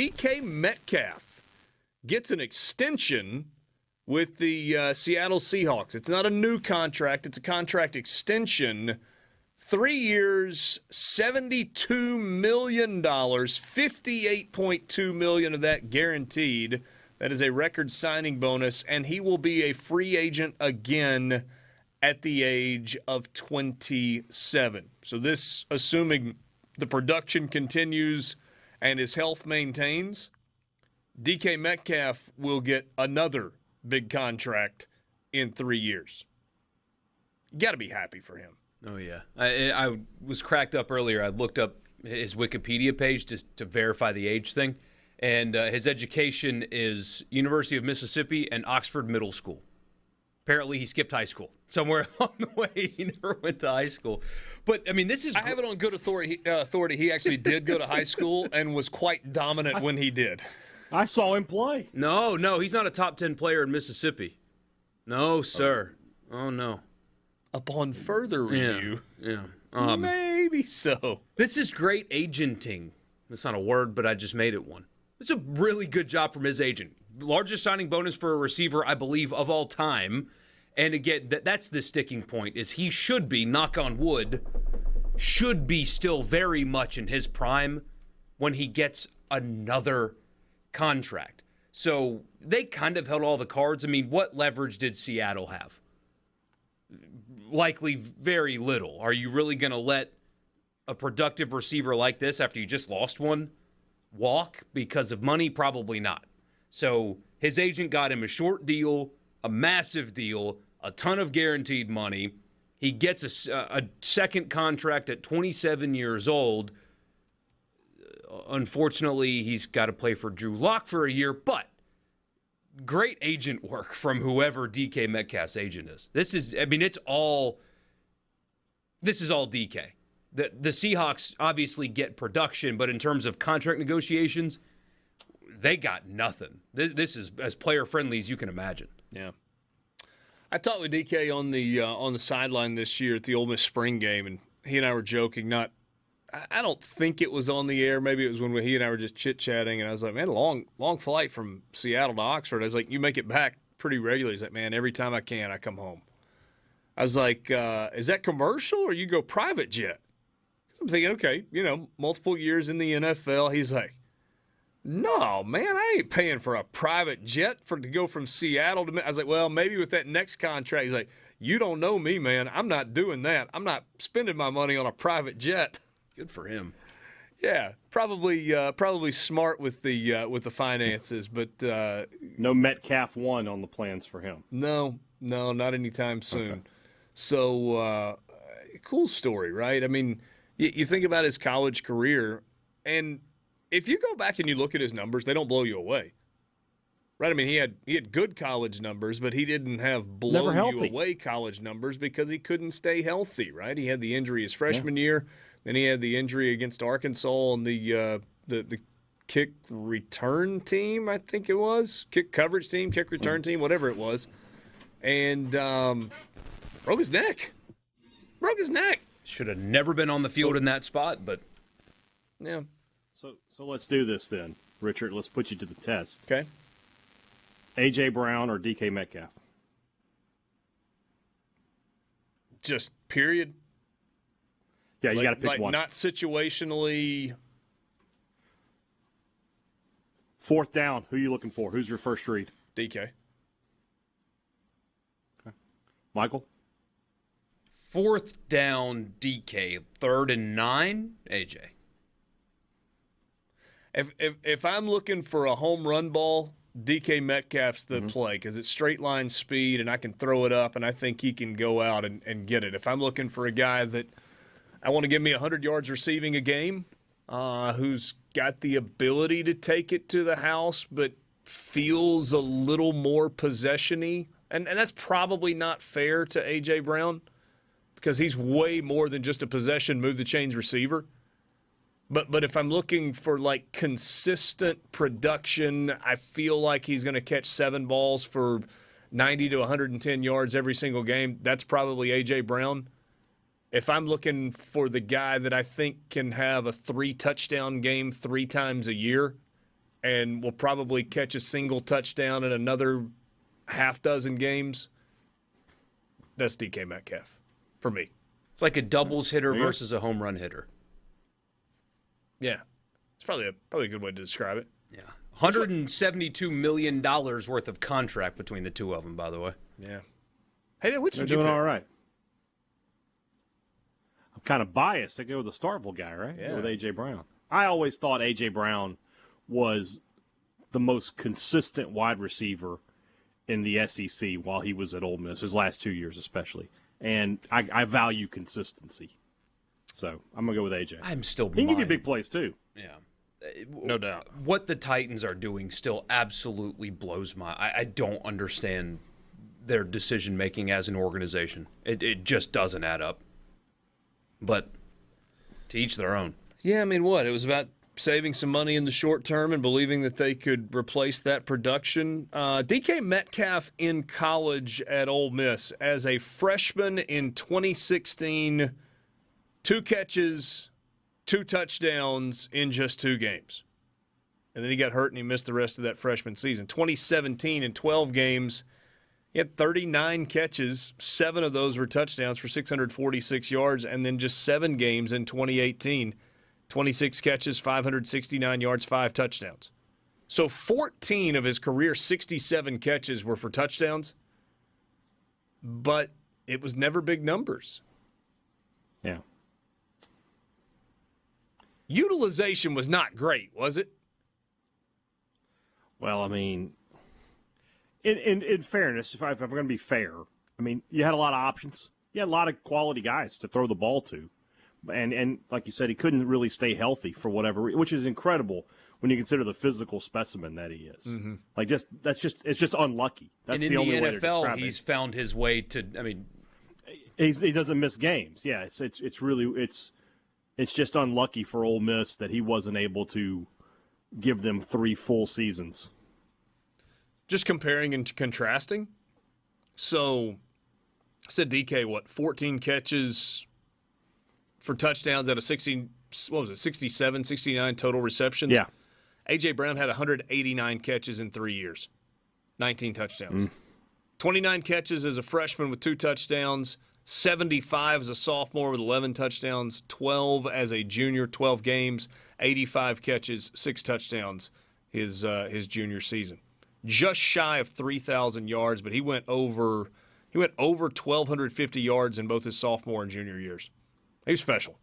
DK Metcalf gets an extension with the Seattle Seahawks. It's not a new contract. It's a contract extension. 3 years, $72 million, $58.2 million of that guaranteed. That is a record signing bonus, and he will be a free agent again at the age of 27. So this, assuming the production continues and his health maintains, DK Metcalf will get another big contract in 3 years. You got to be happy for him. Oh, yeah. I was cracked up earlier. I looked up his Wikipedia page just to verify the age thing. And his education is University of Mississippi and Oxford Middle School. Apparently he skipped high school. Somewhere along the way, he never went to high school. But, I mean, this is... I have it on good authority. He actually did go to high school and was quite dominant when he did. I saw him play. No, he's not a top 10 player in Mississippi. No, sir. Oh no. Upon further review, maybe so. This is great agenting. That's not a word, but I just made it one. It's a really good job from his agent. Largest signing bonus for a receiver, I believe, of all time. And again, that's the sticking point, is he should be, knock on wood, should be still very much in his prime when he gets another contract. So they kind of held all the cards. I mean, what leverage did Seattle have? Likely very little. Are you really going to let a productive receiver like this, after you just lost one, walk because of money? Probably not. So his agent got him a short deal, a massive deal, a ton of guaranteed money. He gets a second contract at 27 years old. Unfortunately, he's got to play for Drew Lock for a year, but great agent work from whoever DK Metcalf's agent is. This is all DK. The Seahawks obviously get production, but in terms of contract negotiations, they got nothing. This is as player-friendly as you can imagine. Yeah. I talked with DK on the sideline this year at the Ole Miss spring game, and he and I were joking. I don't think it was on the air. Maybe it was when he and I were just chit-chatting, and I was like, man, long flight from Seattle to Oxford. I was like, you make it back pretty regularly. He's like, man, every time I can, I come home. I was like, is that commercial or you go private jet? I'm thinking, okay, multiple years in the NFL. He's like, no, man, I ain't paying for a private jet to go from Seattle to – I was like, well, maybe with that next contract. He's like, you don't know me, man. I'm not doing that. I'm not spending my money on a private jet. Good for him. Yeah, probably smart with the finances, but no Metcalf one on the plans for him. No, not anytime soon. Okay. So cool story, right? I mean, you think about his college career, and if you go back and you look at his numbers, they don't blow you away, right? I mean, he had good college numbers, but he didn't have blow you away college numbers because he couldn't stay healthy, right? He had the injury his freshman year. Then he had the injury against Arkansas on the kick return team, I think it was. Kick coverage team, kick return team, whatever it was. And broke his neck. Should have never been on the field in that spot, but yeah. So let's do this then, Richard. Let's put you to the test. Okay. A.J. Brown or DK Metcalf? Just period? Yeah, you got to pick one. Not situationally. Fourth down, who are you looking for? Who's your first read? DK. Okay. Michael? Fourth down, DK. 3rd and 9, AJ. If I'm looking for a home run ball, DK Metcalf's the play because it's straight line speed and I can throw it up and I think he can go out and get it. If I'm looking for a guy that I want to give me 100 yards receiving a game, who's got the ability to take it to the house but feels a little more possession-y. And that's probably not fair to A.J. Brown because he's way more than just a possession, move-the-chains receiver. But if I'm looking for, consistent production, I feel like he's going to catch 7 balls for 90 to 110 yards every single game. That's probably A.J. Brown. If I'm looking for the guy that I think can have a 3-touchdown game 3 times a year, and will probably catch a single touchdown in another half dozen games, that's DK Metcalf for me. It's like a doubles hitter versus a home run hitter. Yeah. It's probably a good way to describe it. Yeah. $172 million worth of contract between the two of them, by the way. Yeah. Hey, which They're did you doing pick? all right. I'm kind of biased to go with the Starkville guy, right? Yeah. Go with A.J. Brown. I always thought A.J. Brown was the most consistent wide receiver in the SEC while he was at Ole Miss, his last 2 years especially. And I value consistency. So I'm going to go with A.J. I'm still He can give you big plays, too. Yeah. No doubt. What the Titans are doing still absolutely blows my... I don't understand their decision-making as an organization. It just doesn't add up. But to each their own. Yeah, I mean, what? It was about saving some money in the short term and believing that they could replace that production. DK Metcalf in college at Ole Miss as a freshman in 2016, 2 catches, 2 touchdowns in just 2 games. And then he got hurt and he missed the rest of that freshman season. 2017 in 12 games, he had 39 catches. 7 of those were touchdowns for 646 yards. And then just 7 games in 2018, 26 catches, 569 yards, 5 touchdowns. So 14 of his career 67 catches were for touchdowns, but it was never big numbers. Yeah. Utilization was not great, was it? Well, I mean, in fairness, if I'm going to be fair, I mean, you had a lot of options. You had a lot of quality guys to throw the ball to. And like you said, he couldn't really stay healthy for whatever, which is incredible when you consider the physical specimen that he is. Mm-hmm. Like, it's just unlucky. That's and in the only way to NFL, describe he's it. found his way to, I mean... He doesn't miss games. Yeah, it's really just unlucky for Ole Miss that he wasn't able to give them 3 full seasons. Just comparing and contrasting. So, I said DK, 14 catches for touchdowns out of 67, 69 total receptions? Yeah. A.J. Brown had 189 catches in 3 years, 19 touchdowns. 29 catches as a freshman with 2 touchdowns, 75 as a sophomore with 11 touchdowns, 12 as a junior, 12 games, 85 catches, 6 touchdowns his junior season. Just shy of 3,000 yards, but he went over 1,250 yards in both his sophomore and junior years. He was special.